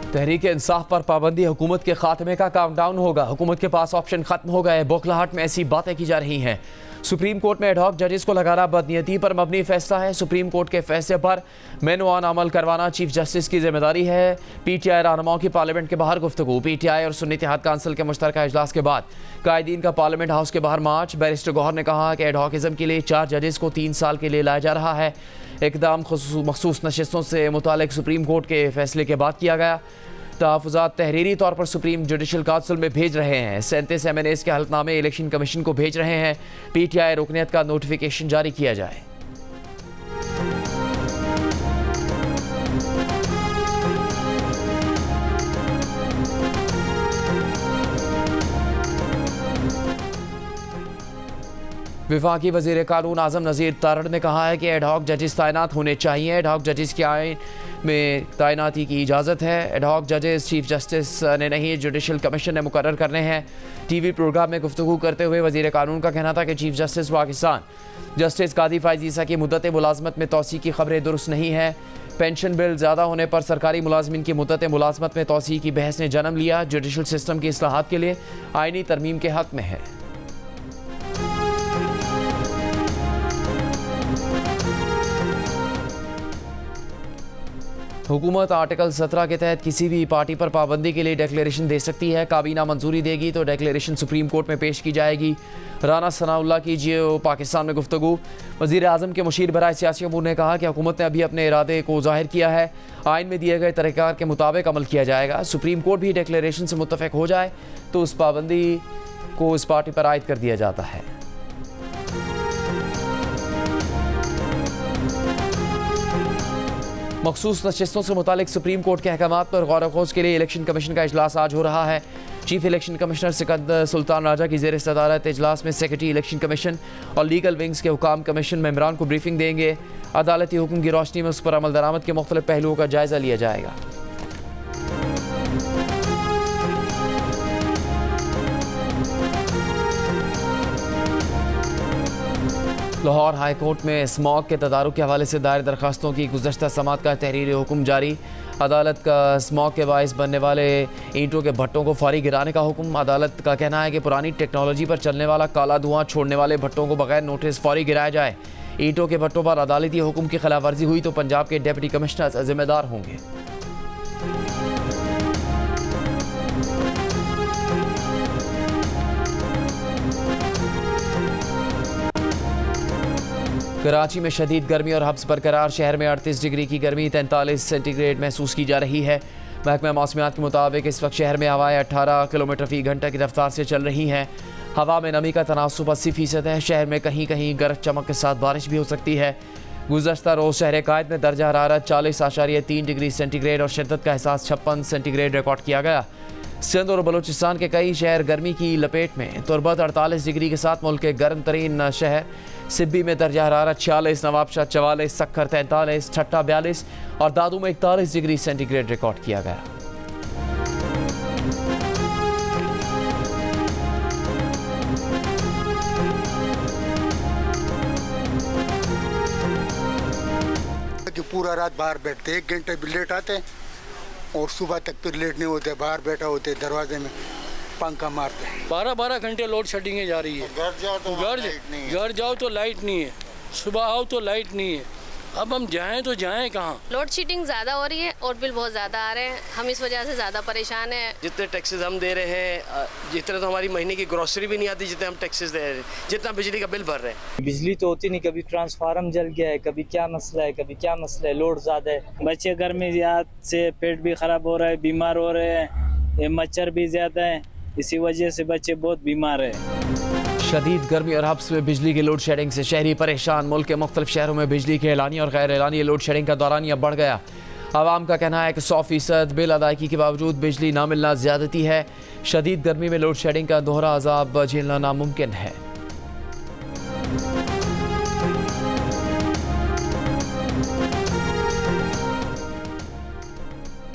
तहरीक इंसाफ पर पाबंदी हुकूमत के खात्मे का काउंटडाउन होगा। हुकूमत के पास ऑप्शन खत्म हो गए। बौखलाहट में ऐसी बातें की जा रही हैं। सुप्रीम कोर्ट में एडहॉक जजेस को लगाना बदनीयती पर मबनी फैसला है। सुप्रीम कोर्ट के फैसले पर मेनुआन अमल करवाना चीफ जस्टिस की जिम्मेदारी है। PTI रहनुमाओं की पार्लियामेंट के बाहर गुफ्तगू। PTI और सुन्नी इत्तेहाद काउंसिल के मुश्तरका इजलास के बाद कायदीन का पार्लियामेंट हाउस के बाहर मार्च। बैरिस्टर गौहर ने कहा कि एडहॉकिज्म के लिए 4 जजेस को 3 साल के लिए लाया जा रहा है। इकदाम मखसूस नशिस्तों से मुतालिक सुप्रीम कोर्ट के फैसले के बाद किया गया। तहफ़्फ़ुज़ात तहरीरी तौर पर सुप्रीम जुडिशल काउंसिल में भेज रहे हैं। 37 MNAs के हल्फनामे इलेक्शन कमीशन को भेज रहे हैं। PTI रुकनियत का नोटिफिकेशन जारी किया जाए। वफाकी वज़ीर कानून आज़म नज़ीर तारड़ ने कहा है कि एडहॉक जजेस तैनात होने चाहिए। एडहॉक जजेस के आइन में तैनाती की इजाज़त है। एडहॉक जजेस चीफ जस्टिस ने नहीं, जुडिशल कमीशन ने मुकर्रर करने हैं। TV प्रोग्राम में गुफ्तगू करते हुए वज़ीर कानून का कहना था कि चीफ जस्टिस पाकिस्तान जस्टिस कादी फ़ाइज़ ईसा की मुद्दत मुलाजमत में तोसी की खबरें दुरुस्त नहीं है। पेंशन बिल ज़्यादा होने पर सरकारी मुलाजमिन की मुद्दत मुलाजमत में तोसी की बहस ने जन्म लिया। जुडिशल सिस्टम की इस्लाहात के लिए आइनी तरमीम के हक़ में है। हुकूमत आर्टिकल 17 के तहत किसी भी पार्टी पर पाबंदी के लिए डिक्लेरेशन दे सकती है। काबीना मंजूरी देगी तो डिक्लेरेशन सुप्रीम कोर्ट में पेश की जाएगी। राना सनाउल्लाह की जियो पाकिस्तान में गुफ्तगू। वज़ीर आज़म के मुशीर बराए सियासी अमूर ने कहा कि हुकूमत ने अभी अपने इरादे को ज़ाहिर किया है। आइन में दिए गए तरीक़ार के मुताबिक अमल किया जाएगा। सुप्रीम कोर्ट भी डिक्लेरेशन से मुत्तफ़िक हो जाए तो उस पाबंदी को इस पार्टी पर आयद कर दिया जाता है। मखसूस नशिस्तों से मुतालिक सुप्रीम कोर्ट के अहकामात पर गौर खोज के लिए इलेक्शन कमीशन का इजलास आज हो रहा है। Chief election commissioner Sikandar Sultan Raja की ज़ेर सदारत इजलास में सेक्रेटरी इलेक्शन कमीशन और लीगल विंग्स के हुकाम कमीशन मेंबरान को ब्रीफिंग देंगे। अदालती हुक्म की रोशनी में उस पर अमल दरामद के मुख्तलिफ पहलुओं का जायज़ा लिया जाएगा। लाहौर हाई कोर्ट में स्मॉग के तदारुक के हवाले से दायर दरखास्तों की गुज़श्ता समात का तहरीरी हुक्म जारी। अदालत का स्मॉग के बाइस बनने वाले ईंटों के भट्टों को फौरी गिराने का हुक्म। अदालत का कहना है कि पुरानी टेक्नोलॉजी पर चलने वाला काला धुआं छोड़ने वाले भट्टों को बगैर नोटिस फौरी गिराया जाए। ईंटों के भट्टों पर अदालती हुक्म की खिलाफ वर्जी हुई तो पंजाब के डिप्टी कमिश्नर जिम्मेदार होंगे। कराची में शदीद गर्मी और हब्स बरकरार। शहर में 38 डिग्री की गर्मी 43 सेंटीग्रेड महसूस की जा रही है। महकमा मौसमियात के मुताबिक इस वक्त शहर में हवाएं 18 किलोमीटर फ़ी घंटा की रफ्तार से चल रही हैं। हवा में नमी का तनासुब 80% है। शहर में कहीं कहीं गरज चमक के साथ बारिश भी हो सकती है। गुज़श्ता रोज़ शहर कायद में दर्जा हरारत 40.3 डिग्री सेंटीग्रेड और शिद्दत का एहसास 56 सेंटीग्रेड रिकॉर्ड किया गया। सिंध और बलूचिस्तान के कई शहर गर्मी की लपेट में। तुरबत 48 डिग्री के साथ मुल्क के गर्म तरीन शहर सिब्बी में दर्जा हरारत 46, नवाबशाह 44, सक्खर 43, ठट्टा 42 और दादू में 41 डिग्री सेंटीग्रेड रिकॉर्ड किया गया। कि पूरा रात बाहर बैठते, 1 घंटे भी लेट आते और सुबह तक तो लेट नहीं होते, बाहर बैठा होते दरवाजे में पंखा मारते। 12 घंटे लोड शेडिंग जा रही है। घर जाओ तो घर जाओ तो लाइट नहीं है, सुबह आओ तो लाइट नहीं है। अब हम जाएं तो जाएं कहाँ? लोड शेडिंग ज़्यादा हो रही है और बिल बहुत ज़्यादा आ रहे हैं। हम इस वजह से ज़्यादा परेशान हैं। जितने टैक्सेस हम दे रहे हैं, जितने तो हमारी महीने की ग्रोसरी भी नहीं आती जितने हम टैक्सेस दे रहे हैं, जितना बिजली का बिल भर रहे हैं। बिजली तो होती नहीं, कभी ट्रांसफार्मर जल गया है, कभी क्या मसला है, कभी क्या मसला है, लोड ज़्यादा है। बच्चे गर्मी से पेट भी ख़राब हो रहा है, बीमार हो रहे हैं, ये मच्छर भी ज़्यादा है, इसी वजह से बच्चे बहुत बीमार हैं। शदीद गर्मी और हब्स में बिजली की लोड शेडिंग से शहरी परेशान। मुल्क के मुख्तलिफ शहरों में बिजली के एलानी और गैर एलानी लोड शेडिंग का दौरानिया बढ़ गया। आवाम का कहना है कि 100% बिल अदायगी के बावजूद बिजली ना मिलना ज़्यादती है। शदीद गर्मी में लोड शेडिंग का दोहरा अजाब झेलना नामुमकिन है।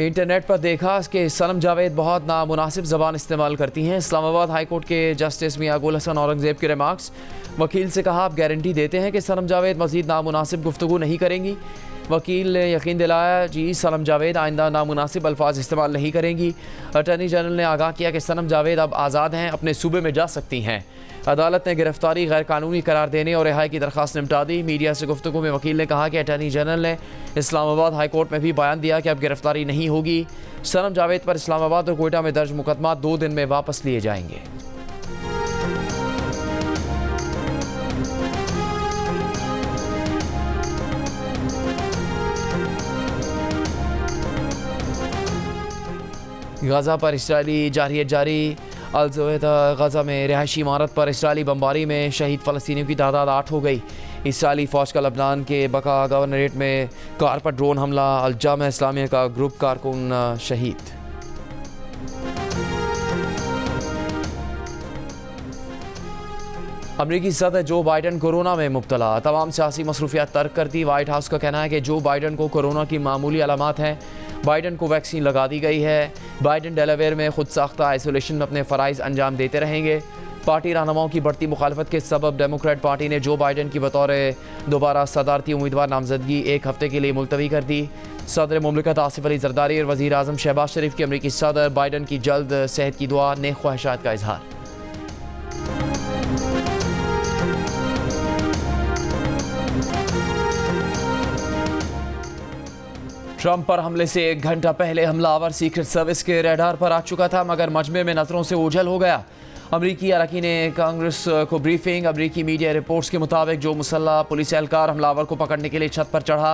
इंटरनेट पर देखा कि सनम जावेद बहुत नामुनासिब ज़बान इस्तेमाल करती हैं। इस्लामाबाद हाई कोर्ट के जस्टिस मियां गुल हसन औरंगज़ेब के रिमार्क्स। वकील से कहा, आप गारंटी देते हैं कि सनम जावेद मज़ीद नामुनासिब गुफ्तगू नहीं करेंगी? वकील ने यकीन दिलाया जी सनम जावेद आइंदा नामुनासिब अल्फाज इस्तेमाल नहीं करेंगी। अटॉर्नी जनरल ने आगाह किया कि सनम जावेद अब आज़ाद हैं, अपने सूबे में जा सकती हैं। अदालत ने गिरफ्तारी गैर कानूनी करार देने और रिहाई की दरख्वास्त निपटा दी। मीडिया से गुफ्तगू में वकील ने कहा कि अटॉर्नी जनरल ने इस्लामाबाद हाई कोर्ट में भी बयान दिया कि अब गिरफ्तारी नहीं होगी। सनम जावेद पर इस्लामाबाद और कोयटा में दर्ज मुकदमा 2 दिन में वापस लिए जाएंगे। गाज़ा पर इसराइली जारहियत जारी। अल-ज़वेदा गाज़ा में रिहायशी इमारत पर इसराइली बमबारी में शहीद फ़लस्तीनियों की तादाद 8 हो गई। इसराइली फ़ौज का लबनान के बका गवर्नरेट में कार पर ड्रोन हमला। अल-जामा इस्लामिया का ग्रुप कारकुन शहीद। अमरीकी सदर जो बाइडन कोरोना में मुब्तला, तमाम सियासी मसरूफियात तर्क कर दी। वाइट हाउस का कहना है कि जो बाइडन को कोरोना की मामूली अलामात हैं, बाइडन को वैक्सीन लगा दी गई है। बाइडन डेलावेयर में खुद साख्ता आइसोलेशन में अपने फ़राइज़ अंजाम देते रहेंगे। पार्टी रहनुमाओं की बढ़ती मुखालफत के सबब डेमोक्रेट पार्टी ने जो बाइडन की बतौर दोबारा सदारती उम्मीदवार नामजदगी 1 हफ्ते के लिए मुलतवी कर दी। सदर मुमलिकत आसिफ अली जरदारी और वज़ीर आज़म शहबाज शरीफ की अमरीकी सदर बाइडन की जल्द सेहत की दुआ, नेक ख्वाहिशात का इजहार। ट्रंप पर हमले से 1 घंटा पहले हमलावर सीक्रेट सर्विस के रडार पर आ चुका था, मगर मजमे में नजरों से ओझल हो गया। अमरीकी अरकान कांग्रेस को ब्रीफिंग। अमरीकी मीडिया रिपोर्ट्स के मुताबिक जो मुसल्ला पुलिस एहलकार हमलावर को पकड़ने के लिए छत पर चढ़ा,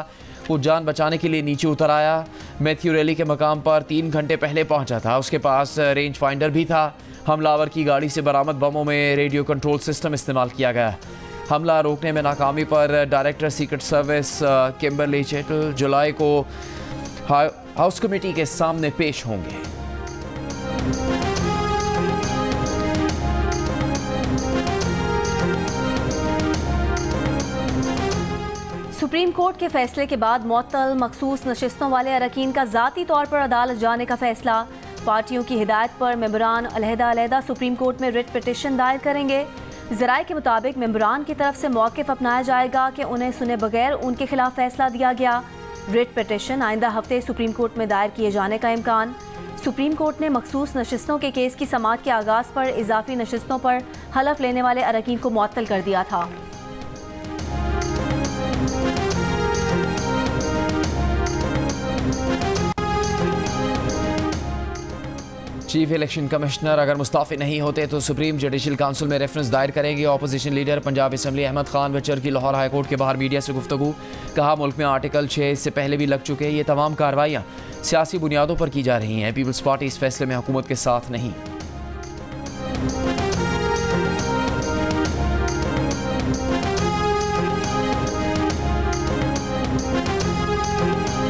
वो जान बचाने के लिए नीचे उतर आया। मैथ्यू रैली के मकाम पर 3 घंटे पहले पहुंचा था। उसके पास रेंज फाइंडर भी था। हमलावर की गाड़ी से बरामद बमों में रेडियो कंट्रोल सिस्टम इस्तेमाल किया गया। हमला रोकने में नाकामी पर director secret service Kimberly Cheatle जुलाई को हाउस कमेटी के सामने पेश होंगे। सुप्रीम कोर्ट के फैसले के बाद मुअत्तल मखसूस नशिस्तों वाले अरकान का ज़ाती तौर पर अदालत जाने का फैसला। पार्टियों की हिदायत पर मेंबरान अलहदा सुप्रीम कोर्ट में रिट पिटिशन दायर करेंगे। ज़राए के मुताबिक मेंबरान की तरफ से मौक़िफ़ अपनाया जाएगा कि उन्हें सुने बगैर उनके खिलाफ फैसला दिया गया। रिट पिटिशन आइंदा हफ्ते सुप्रीम कोर्ट में दायर किए जाने का इम्कान। सुप्रीम कोर्ट ने मखसूस नशिस्तों के केस की समाअत के आगाज़ पर इजाफी नशिस्तों पर हलफ लेने वाले अरकान को मुअत्तल कर दिया था। चीफ इलेक्शन कमिश्नर अगर मुस्ताफ़ी नहीं होते तो सुप्रीम जुडिशल काउंसिल में रेफरेंस दायर करेंगे। Opposition leader Punjab assembly Ahmad Khan Bachar की लाहौर हाई कोर्ट के बाहर मीडिया से गुफ्तगू। कहा मुल्क में आर्टिकल 6 इससे पहले भी लग चुके। ये तमाम कार्रवाइयाँ सियासी बुनियादों पर की जा रही हैं। पीपल्स पार्टी इस फैसले में हुकूमत के साथ नहीं।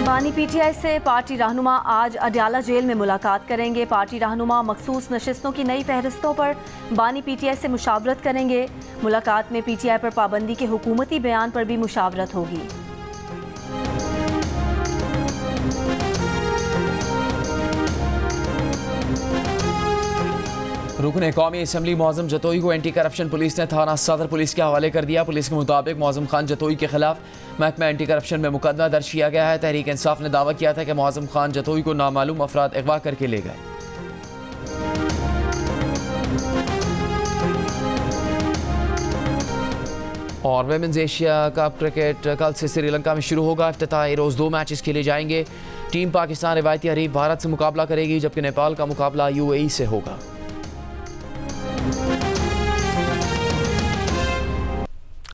बानी पीटीआई से पार्टी रहनुमा आज अडयाला जेल में मुलाकात करेंगे। पार्टी रहनुमा मखसूस नशिस्तों की नई फहरिस्तों पर बानी पीटीआई से मुशावरत करेंगे। मुलाकात में पीटीआई पर पाबंदी के हुकूमती बयान पर भी मुशावरत होगी। रुकन कौमी असम्बली मौज़म जतोई को एंटी करप्शन पुलिस ने थाना सदर पुलिस के हवाले कर दिया। पुलिस के मुताबिक मौज़म खान जतोई के खिलाफ महकमा एंटी करप्शन में मुकदमा दर्ज किया गया है। तहरीक इंसाफ ने दावा किया था कि मौज़म खान जतोई को नामालूम अफराद अगवा करके ले गए। और वुमेन्स एशिया कप क्रिकेट कल से श्रीलंका में शुरू होगा। इफ्तिताही रोज़ 2 मैचेस के लिए जाएंगे। टीम पाकिस्तान रिवायती हरीफ भारत से मुकाबला करेगी, जबकि नेपाल का मुकाबला UAE से होगा।